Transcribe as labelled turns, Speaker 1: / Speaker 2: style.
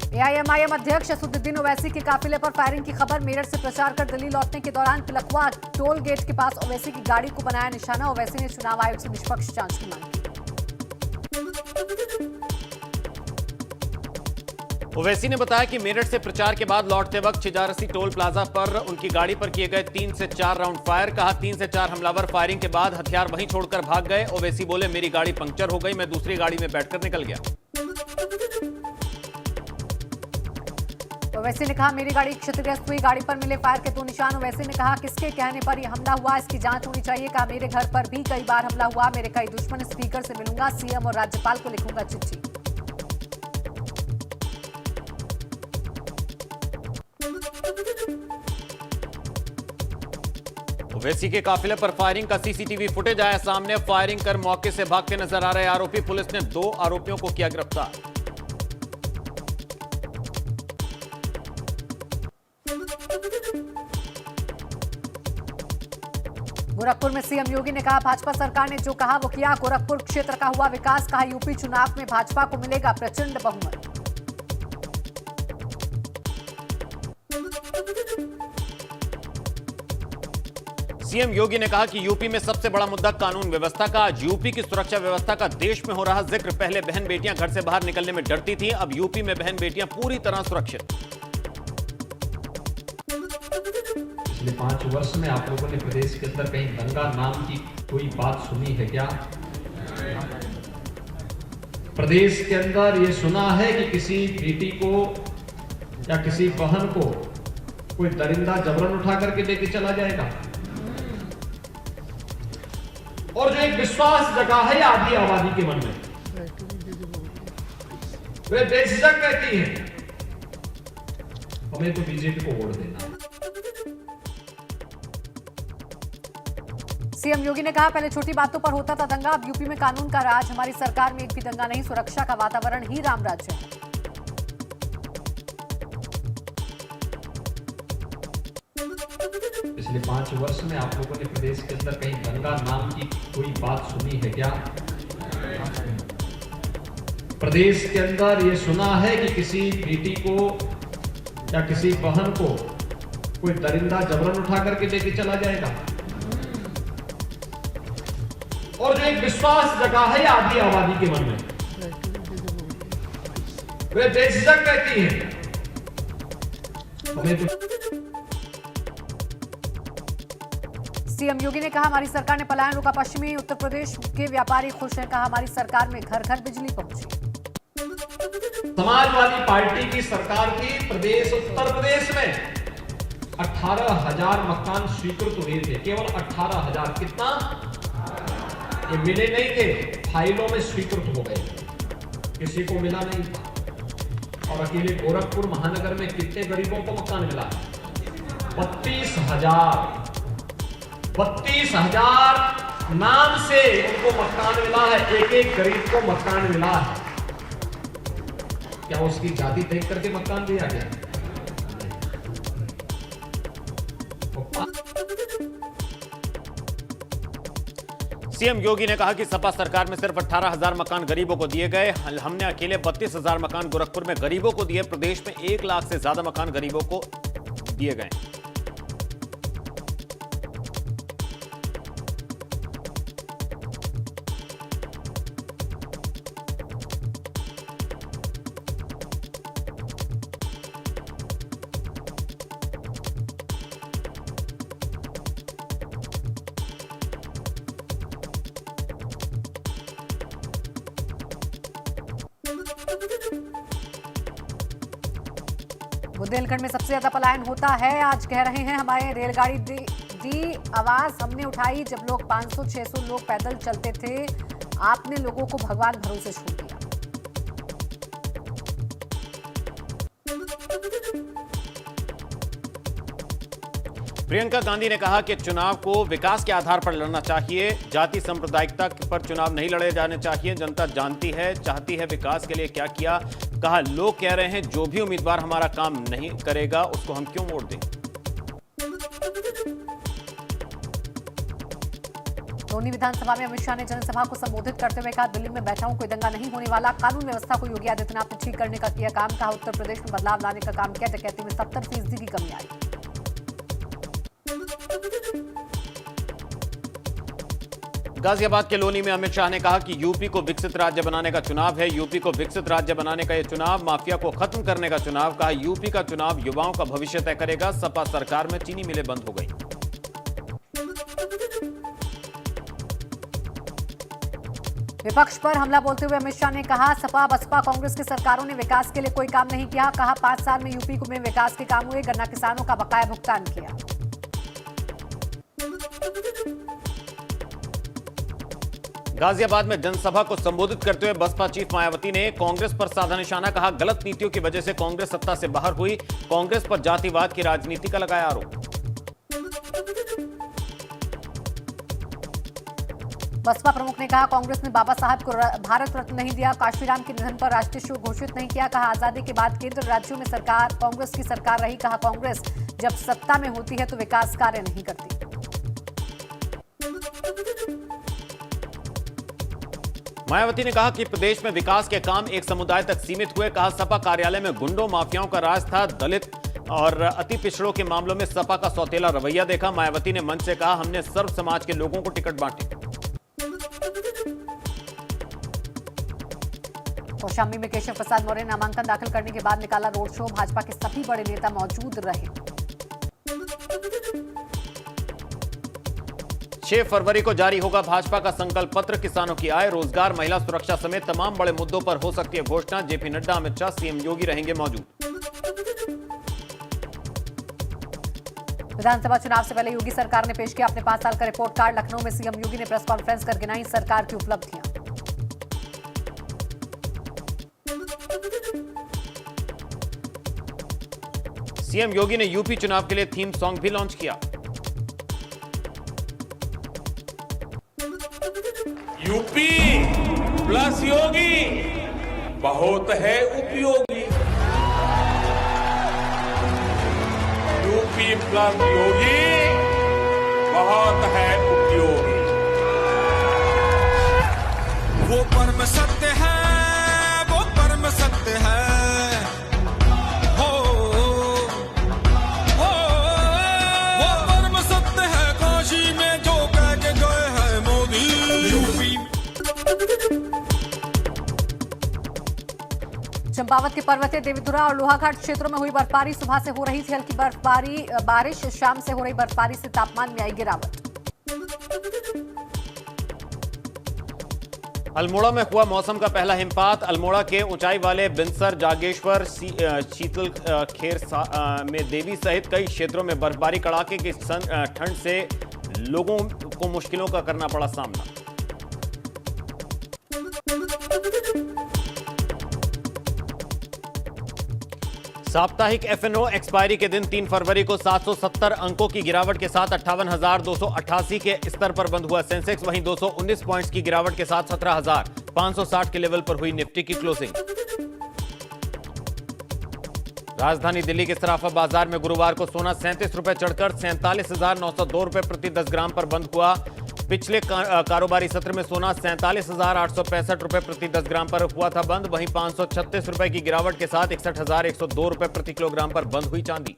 Speaker 1: AIMIM अध्यक्ष असदुद्दीन ओवैसी के काफिले पर फायरिंग की खबर। मेरठ से प्रचार कर दिल्ली लौटने के दौरान तिलकवा टोल गेट के पास ओवैसी की गाड़ी को बनाया निशाना। ओवैसी ने चुनाव आयोग से निष्पक्ष जांच की मांग की।
Speaker 2: ओवैसी ने बताया कि मेरठ से प्रचार के बाद लौटते वक्त छिजारसी टोल प्लाजा पर उनकी गाड़ी पर किए गए 3 से 4 राउंड फायर। कहा 3 से 4 हमलावर फायरिंग के बाद हथियार वहीं छोड़कर भाग गए। ओवैसी बोले, मेरी गाड़ी पंक्चर हो गई, मैं दूसरी गाड़ी में बैठकर निकल गया।
Speaker 1: ओवैसी ने कहा, मेरी गाड़ी क्षतिग्रस्त हुई, गाड़ी पर मिले फायर के 2 निशान। ओवैसी ने कहा, किसके कहने पर यह हमला हुआ, इसकी जांच होनी चाहिए। कहा, मेरे घर पर भी कई बार हमला हुआ, मेरे कई दुश्मन, स्पीकर से मिलूंगा, सीएम और राज्यपाल को लिखूंगा चिट्ठी।
Speaker 2: ओवैसी के काफिले पर फायरिंग का सीसीटीवी फुटेज आया सामने। फायरिंग कर मौके से भागते नजर आ रहे आरोपी। पुलिस ने 2 आरोपियों को किया गिरफ्तार।
Speaker 1: गोरखपुर में सीएम योगी ने कहा, भाजपा सरकार ने जो कहा वो किया। गोरखपुर क्षेत्र का हुआ विकास। कहा, यूपी चुनाव में भाजपा को मिलेगा प्रचंड बहुमत।
Speaker 2: सीएम योगी ने कहा कि यूपी में सबसे बड़ा मुद्दा कानून व्यवस्था का। आज यूपी की सुरक्षा व्यवस्था का देश में हो रहा जिक्र। पहले बहन बेटियां घर से बाहर निकलने में डरती थीं, अब यूपी में बहन बेटियां पूरी तरह सुरक्षित।
Speaker 3: पिछले 5 वर्ष में आप लोगों ने प्रदेश के अंदर कहीं दंगा नाम की कोई बात सुनी है क्या? प्रदेश के अंदर ये सुना है कि किसी बेटी को या किसी बहन को कोई दरिंदा जबरन उठा करके लेके चला जाएगा? और जो एक विश्वास जगा है आधी आबादी के मन में, वे बेझिझक कहती है, हमें तो बीजेपी को वोट देना है।
Speaker 1: सीएम योगी ने कहा, पहले छोटी बातों पर होता था दंगा, अब यूपी में कानून का राज। हमारी सरकार में एक भी दंगा नहीं, सुरक्षा का वातावरण ही राम राज्य है।
Speaker 3: पिछले 5 वर्ष में आप लोगों ने प्रदेश के अंदर कहीं दंगा नाम की कोई बात सुनी है क्या? प्रदेश के अंदर ये सुना है कि किसी बेटी को या किसी बहन को कोई दरिंदा जबरन उठा करके लेके चला जाएगा? और जो एक विश्वास जगा है आधी आबादी के मन में, वे बेझिझक कहती है, हमें तो।
Speaker 1: सीएम योगी ने कहा, हमारी सरकार ने पलायन रोका। पश्चिमी उत्तर प्रदेश के व्यापारी खुश हैं। कहा, हमारी सरकार में घर घर बिजली पहुंची।
Speaker 3: समाजवादी पार्टी की सरकार थी, प्रदेश उत्तर प्रदेश में 18,000 मकान स्वीकृत हुए थे। केवल 18,000। कितना? ये मिले नहीं थे, फाइलों में स्वीकृत हो गए, किसी को मिला नहीं था। और अकेले गोरखपुर महानगर में कितने गरीबों को मकान मिला? 32,000। 32,000 नाम से उनको मकान मिला है। एक गरीब को मकान मिला है। क्या उसकी जाति देख करके मकान दिया गया?
Speaker 2: सीएम योगी ने कहा कि सपा सरकार में सिर्फ 18,000 मकान गरीबों को दिए गए। हमने अकेले 32,000 मकान गोरखपुर में गरीबों को दिए। प्रदेश में 1 लाख से ज्यादा मकान गरीबों को दिए गए।
Speaker 1: बुंदेलखंड में सबसे ज्यादा पलायन होता है। आज कह रहे हैं, हमारे रेलगाड़ी दी आवाज हमने उठाई जब लोग 500-600 लोग पैदल चलते थे। आपने लोगों को भगवान भरोसे छोड़ दिया।
Speaker 2: प्रियंका गांधी ने कहा कि चुनाव को विकास के आधार पर लड़ना चाहिए। जाति सांप्रदायिकता पर चुनाव नहीं लड़े जाने चाहिए। जनता जानती है, चाहती है विकास के लिए क्या किया। कहा, लोग कह रहे हैं जो भी उम्मीदवार हमारा काम नहीं करेगा उसको हम क्यों वोट दें।
Speaker 1: लोनी विधानसभा में अमित शाह ने जनसभा को संबोधित करते हुए कहा, दिल्ली में बैठा हूं, कोई दंगा नहीं होने वाला। कानून व्यवस्था को योगी आदित्यनाथ ने ठीक करने का किया काम। कहा, उत्तर प्रदेश में बदलाव लाने का काम किया, डकैती में 70% की कमी आई।
Speaker 2: गाजियाबाद के लोनी में अमित शाह ने कहा कि यूपी को विकसित राज्य बनाने का चुनाव है। यूपी को विकसित राज्य बनाने का यह चुनाव माफिया को खत्म करने का चुनाव। कहा, यूपी का चुनाव युवाओं का भविष्य तय करेगा। सपा सरकार में चीनी मिलें बंद हो गई।
Speaker 1: विपक्ष पर हमला बोलते हुए अमित शाह ने कहा, सपा बसपा कांग्रेस की सरकारों ने विकास के लिए कोई काम नहीं किया। कहा, 5 साल में यूपी में विकास के काम हुए, गन्ना किसानों का बकाया भुगतान किया।
Speaker 2: गाजियाबाद में जनसभा को संबोधित करते हुए बसपा चीफ मायावती ने कांग्रेस पर साधा निशाना। कहा, गलत नीतियों की वजह से कांग्रेस सत्ता से बाहर हुई। कांग्रेस पर जातिवाद की राजनीति का लगाया आरोप।
Speaker 1: बसपा प्रमुख ने कहा, कांग्रेस ने बाबा साहब को भारत रत्न नहीं दिया। काशीराम के निधन पर राष्ट्रीय शोक घोषित नहीं किया। कहा, आजादी के बाद केंद्र राज्यों में सरकार कांग्रेस की सरकार रही। कहा, कांग्रेस जब सत्ता में होती है तो विकास कार्य नहीं करती।
Speaker 2: मायावती ने कहा कि प्रदेश में विकास के काम एक समुदाय तक सीमित हुए। कहा, सपा कार्यालय में गुंडों माफियाओं का राज था। दलित और अति पिछड़ों के मामलों में सपा का सौतेला रवैया देखा। मायावती ने मंच से कहा, हमने सर्व समाज के लोगों को टिकट बांटे।
Speaker 1: कौशाम्बी में केशव प्रसाद मौर्य नामांकन दाखिल करने के बाद निकाला रोड शो। भाजपा के सभी बड़े नेता मौजूद रहे।
Speaker 2: 6 फरवरी को जारी होगा भाजपा का संकल्प पत्र। किसानों की आय, रोजगार, महिला सुरक्षा समेत तमाम बड़े मुद्दों पर हो सकती है घोषणा। जेपी नड्डा, अमित शाह, सीएम योगी रहेंगे मौजूद।
Speaker 1: विधानसभा चुनाव से पहले योगी सरकार ने पेश किया अपने 5 साल का रिपोर्ट कार्ड। लखनऊ में सीएम योगी ने प्रेस कॉन्फ्रेंस कर गिनाई सरकार की उपलब्धियां।
Speaker 2: सीएम योगी ने यूपी चुनाव के लिए थीम सॉन्ग भी लॉन्च किया।
Speaker 4: यूपी प्लस योगी बहुत है उपयोगी। यूपी प्लस योगी बहुत है उपयोगी।
Speaker 5: वो परम सत्य है, वो परम सत्य है। वो परम सत्य है, काशी में जो कह के गए हैं मोदी। यूपी
Speaker 1: चंपावत के पर्वतीय देवीधुरा और लोहाघाट क्षेत्रों में हुई बर्फबारी। सुबह से हो रही थी हल्की बारिश। शाम से हो रही बर्फबारी से तापमान में आई गिरावट।
Speaker 2: अल्मोड़ा में हुआ मौसम का पहला हिमपात। अल्मोड़ा के ऊंचाई वाले बिनसर, जागेश्वर, शीतल खेर में देवी सहित कई क्षेत्रों में बर्फबारी। कड़ाके की ठंड से लोगों को मुश्किलों का करना पड़ा सामना। साप्ताहिक एफएनओ एक्सपायरी के दिन 3 फरवरी को 770 अंकों की गिरावट के साथ 58,288 के स्तर पर बंद हुआ सेंसेक्स। वहीं 219 पॉइंट्स की गिरावट के साथ 17,560 के लेवल पर हुई निफ्टी की क्लोजिंग। राजधानी दिल्ली के सराफा बाजार में गुरुवार को सोना 37 रुपए चढ़कर 47,902 रुपए प्रति 10 ग्राम पर बंद हुआ। पिछले कारोबारी सत्र में सोना 47,865 रुपए प्रति 10 ग्राम पर हुआ था बंद। वहीं 536 रुपए की गिरावट के साथ 61,102 रुपए प्रति किलोग्राम पर बंद हुई चांदी।